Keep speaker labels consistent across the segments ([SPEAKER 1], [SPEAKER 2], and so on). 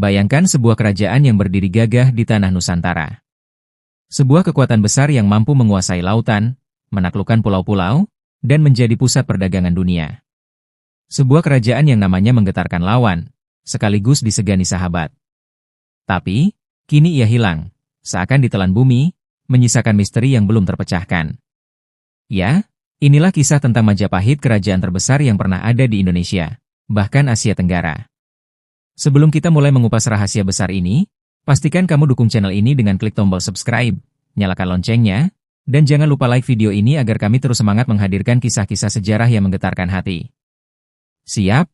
[SPEAKER 1] Bayangkan sebuah kerajaan yang berdiri gagah di tanah Nusantara. Sebuah kekuatan besar yang mampu menguasai lautan, menaklukkan pulau-pulau, dan menjadi pusat perdagangan dunia. Sebuah kerajaan yang namanya menggetarkan lawan, sekaligus disegani sahabat. Tapi, kini ia hilang, seakan ditelan bumi, menyisakan misteri yang belum terpecahkan. Ya, inilah kisah tentang Majapahit, kerajaan terbesar yang pernah ada di Indonesia, bahkan Asia Tenggara. Sebelum kita mulai mengupas rahasia besar ini, pastikan kamu dukung channel ini dengan klik tombol subscribe, nyalakan loncengnya, dan jangan lupa like video ini agar kami terus semangat menghadirkan kisah-kisah sejarah yang menggetarkan hati. Siap?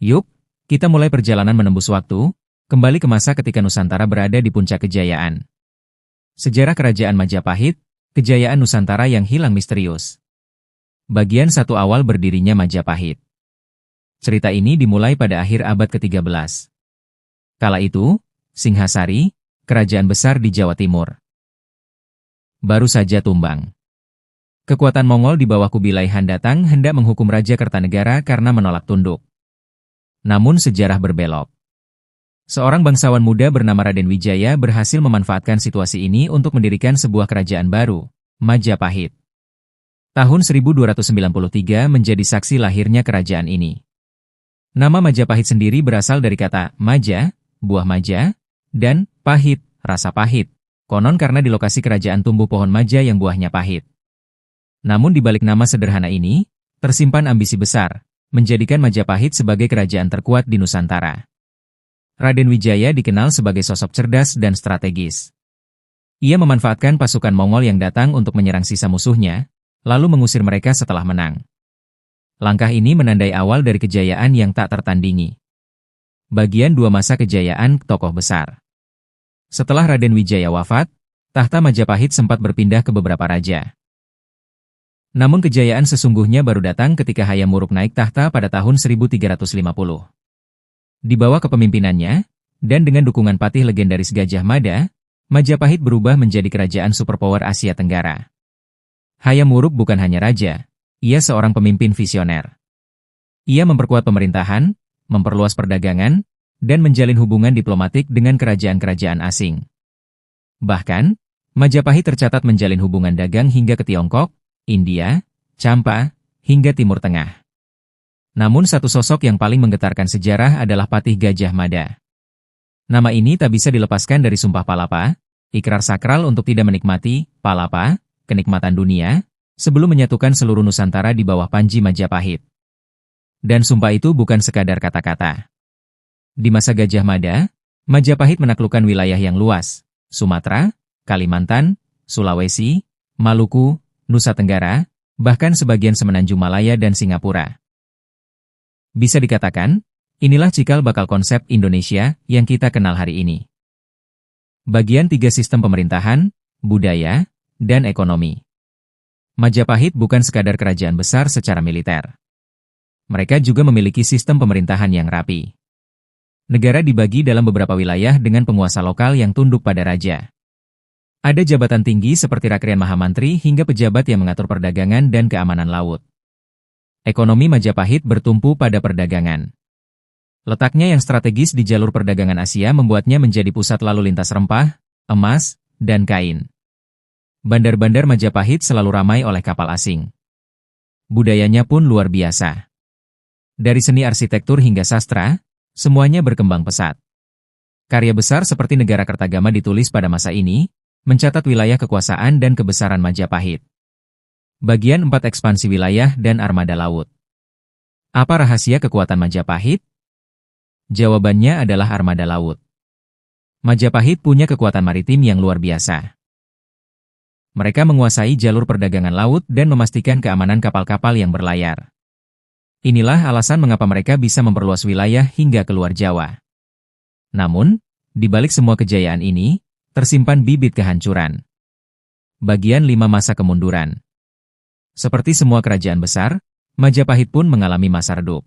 [SPEAKER 1] Yuk, kita mulai perjalanan menembus waktu, kembali ke masa ketika Nusantara berada di puncak kejayaan. Sejarah Kerajaan Majapahit, kejayaan Nusantara yang hilang misterius. Bagian 1, awal berdirinya Majapahit. Cerita ini dimulai pada akhir abad ke-13. Kala itu, Singhasari, kerajaan besar di Jawa Timur, baru saja tumbang. Kekuatan Mongol di bawah Kubilai Han datang hendak menghukum Raja Kertanegara karena menolak tunduk. Namun sejarah berbelok. Seorang bangsawan muda bernama Raden Wijaya berhasil memanfaatkan situasi ini untuk mendirikan sebuah kerajaan baru, Majapahit. Tahun 1293 menjadi saksi lahirnya kerajaan ini. Nama Majapahit sendiri berasal dari kata maja, buah maja, dan pahit, rasa pahit. Konon karena di lokasi kerajaan tumbuh pohon maja yang buahnya pahit. Namun di balik nama sederhana ini, tersimpan ambisi besar, menjadikan Majapahit sebagai kerajaan terkuat di Nusantara. Raden Wijaya dikenal sebagai sosok cerdas dan strategis. Ia memanfaatkan pasukan Mongol yang datang untuk menyerang sisa musuhnya, lalu mengusir mereka setelah menang. Langkah ini menandai awal dari kejayaan yang tak tertandingi. Bagian 2, masa kejayaan tokoh besar. Setelah Raden Wijaya wafat, tahta Majapahit sempat berpindah ke beberapa raja. Namun kejayaan sesungguhnya baru datang ketika Hayam Wuruk naik tahta pada tahun 1350. Di bawah kepemimpinannya, dan dengan dukungan patih legendaris Gajah Mada, Majapahit berubah menjadi kerajaan superpower Asia Tenggara. Hayam Wuruk bukan hanya raja, ia seorang pemimpin visioner. Ia memperkuat pemerintahan, memperluas perdagangan, dan menjalin hubungan diplomatik dengan kerajaan-kerajaan asing. Bahkan, Majapahit tercatat menjalin hubungan dagang hingga ke Tiongkok, India, Champa, hingga Timur Tengah. Namun satu sosok yang paling menggetarkan sejarah adalah Patih Gajah Mada. Nama ini tak bisa dilepaskan dari Sumpah Palapa, ikrar sakral untuk tidak menikmati Palapa, kenikmatan dunia, sebelum menyatukan seluruh Nusantara di bawah Panji Majapahit. Dan sumpah itu bukan sekadar kata-kata. Di masa Gajah Mada, Majapahit menaklukkan wilayah yang luas, Sumatera, Kalimantan, Sulawesi, Maluku, Nusa Tenggara, bahkan sebagian semenanjung Malaya dan Singapura. Bisa dikatakan, inilah cikal bakal konsep Indonesia yang kita kenal hari ini. Bagian 3, sistem pemerintahan, budaya, dan ekonomi. Majapahit bukan sekadar kerajaan besar secara militer. Mereka juga memiliki sistem pemerintahan yang rapi. Negara dibagi dalam beberapa wilayah dengan penguasa lokal yang tunduk pada raja. Ada jabatan tinggi seperti Rakrian Mahamantri hingga pejabat yang mengatur perdagangan dan keamanan laut. Ekonomi Majapahit bertumpu pada perdagangan. Letaknya yang strategis di jalur perdagangan Asia membuatnya menjadi pusat lalu lintas rempah, emas, dan kain. Bandar-bandar Majapahit selalu ramai oleh kapal asing. Budayanya pun luar biasa. Dari seni arsitektur hingga sastra, semuanya berkembang pesat. Karya besar seperti Negara Kertagama ditulis pada masa ini, mencatat wilayah kekuasaan dan kebesaran Majapahit. Bagian 4, ekspansi wilayah dan armada laut. Apa rahasia kekuatan Majapahit? Jawabannya adalah armada laut. Majapahit punya kekuatan maritim yang luar biasa. Mereka menguasai jalur perdagangan laut dan memastikan keamanan kapal-kapal yang berlayar. Inilah alasan mengapa mereka bisa memperluas wilayah hingga keluar Jawa. Namun, di balik semua kejayaan ini, tersimpan bibit kehancuran. Bagian 5, masa kemunduran. Seperti semua kerajaan besar, Majapahit pun mengalami masa redup.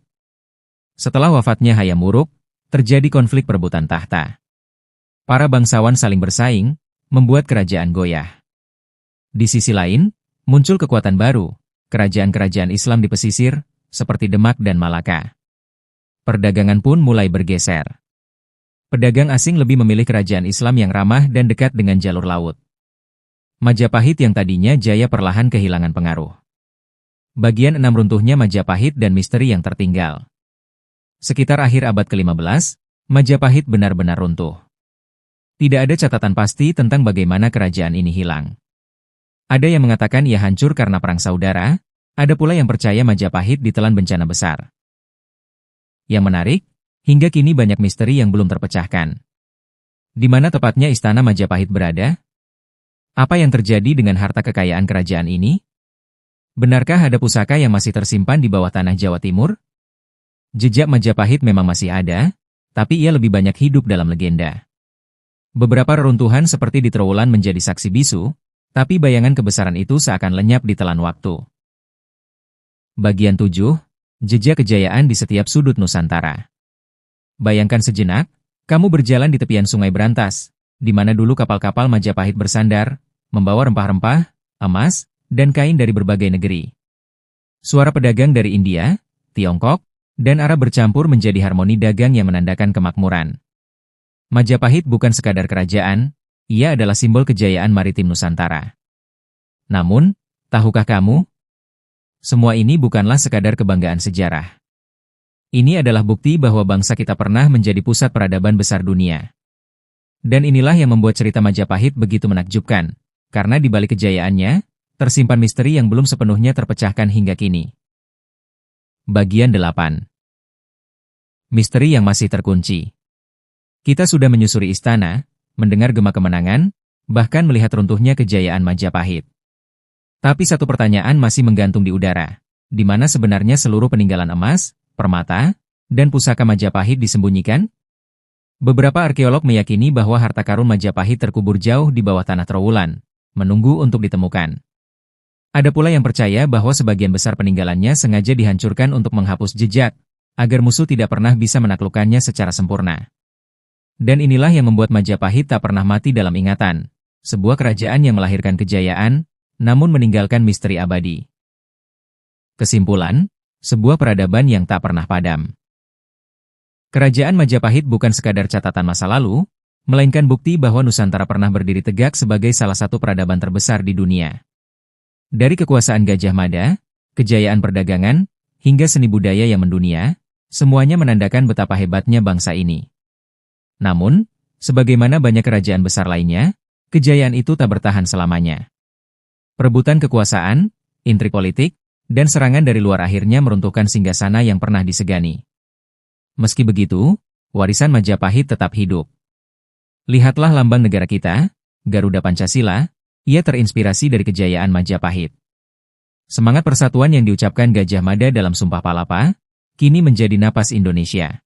[SPEAKER 1] Setelah wafatnya Hayam Wuruk, terjadi konflik perebutan tahta. Para bangsawan saling bersaing, membuat kerajaan goyah. Di sisi lain, muncul kekuatan baru, kerajaan-kerajaan Islam di pesisir, seperti Demak dan Malaka. Perdagangan pun mulai bergeser. Pedagang asing lebih memilih kerajaan Islam yang ramah dan dekat dengan jalur laut. Majapahit yang tadinya jaya perlahan kehilangan pengaruh. Bagian 6 runtuhnya Majapahit dan misteri yang tertinggal. Sekitar akhir abad ke-15, Majapahit benar-benar runtuh. Tidak ada catatan pasti tentang bagaimana kerajaan ini hilang. Ada yang mengatakan ia hancur karena perang saudara, ada pula yang percaya Majapahit ditelan bencana besar. Yang menarik, hingga kini banyak misteri yang belum terpecahkan. Di mana tepatnya istana Majapahit berada? Apa yang terjadi dengan harta kekayaan kerajaan ini? Benarkah ada pusaka yang masih tersimpan di bawah tanah Jawa Timur? Jejak Majapahit memang masih ada, tapi ia lebih banyak hidup dalam legenda. Beberapa reruntuhan seperti di Trowulan menjadi saksi bisu, tapi bayangan kebesaran itu seakan lenyap di telan waktu. Bagian 7, jejak kejayaan di setiap sudut Nusantara. Bayangkan sejenak, kamu berjalan di tepian Sungai Brantas, di mana dulu kapal-kapal Majapahit bersandar, membawa rempah-rempah, emas, dan kain dari berbagai negeri. Suara pedagang dari India, Tiongkok, dan Arab bercampur menjadi harmoni dagang yang menandakan kemakmuran. Majapahit bukan sekadar kerajaan, ia adalah simbol kejayaan maritim Nusantara. Namun, tahukah kamu? Semua ini bukanlah sekadar kebanggaan sejarah. Ini adalah bukti bahwa bangsa kita pernah menjadi pusat peradaban besar dunia. Dan inilah yang membuat cerita Majapahit begitu menakjubkan, karena di balik kejayaannya, tersimpan misteri yang belum sepenuhnya terpecahkan hingga kini. Bagian 8. Misteri yang masih terkunci. Kita sudah menyusuri istana, mendengar gema kemenangan, bahkan melihat runtuhnya kejayaan Majapahit. Tapi satu pertanyaan masih menggantung di udara. Di mana sebenarnya seluruh peninggalan emas, permata, dan pusaka Majapahit disembunyikan? Beberapa arkeolog meyakini bahwa harta karun Majapahit terkubur jauh di bawah tanah Trowulan, menunggu untuk ditemukan. Ada pula yang percaya bahwa sebagian besar peninggalannya sengaja dihancurkan untuk menghapus jejak, agar musuh tidak pernah bisa menaklukkannya secara sempurna. Dan inilah yang membuat Majapahit tak pernah mati dalam ingatan. Sebuah kerajaan yang melahirkan kejayaan, namun meninggalkan misteri abadi. Kesimpulan, sebuah peradaban yang tak pernah padam. Kerajaan Majapahit bukan sekadar catatan masa lalu, melainkan bukti bahwa Nusantara pernah berdiri tegak sebagai salah satu peradaban terbesar di dunia. Dari kekuasaan Gajah Mada, kejayaan perdagangan, hingga seni budaya yang mendunia, semuanya menandakan betapa hebatnya bangsa ini. Namun, sebagaimana banyak kerajaan besar lainnya, kejayaan itu tak bertahan selamanya. Perebutan kekuasaan, intrik politik, dan serangan dari luar akhirnya meruntuhkan singgasana yang pernah disegani. Meski begitu, warisan Majapahit tetap hidup. Lihatlah lambang negara kita, Garuda Pancasila, ia terinspirasi dari kejayaan Majapahit. Semangat persatuan yang diucapkan Gajah Mada dalam Sumpah Palapa, kini menjadi napas Indonesia.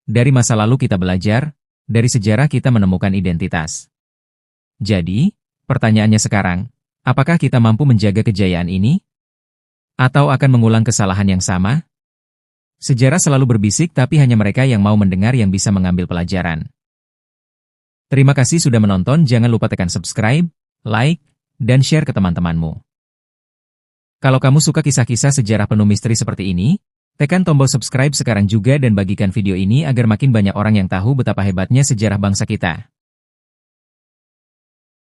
[SPEAKER 1] Dari masa lalu kita belajar, dari sejarah kita menemukan identitas. Jadi, pertanyaannya sekarang, apakah kita mampu menjaga kejayaan ini? Atau akan mengulang kesalahan yang sama? Sejarah selalu berbisik tapi hanya mereka yang mau mendengar yang bisa mengambil pelajaran. Terima kasih sudah menonton, jangan lupa tekan subscribe, like, dan share ke teman-temanmu. Kalau kamu suka kisah-kisah sejarah penuh misteri seperti ini, tekan tombol subscribe sekarang juga dan bagikan video ini agar makin banyak orang yang tahu betapa hebatnya sejarah bangsa kita.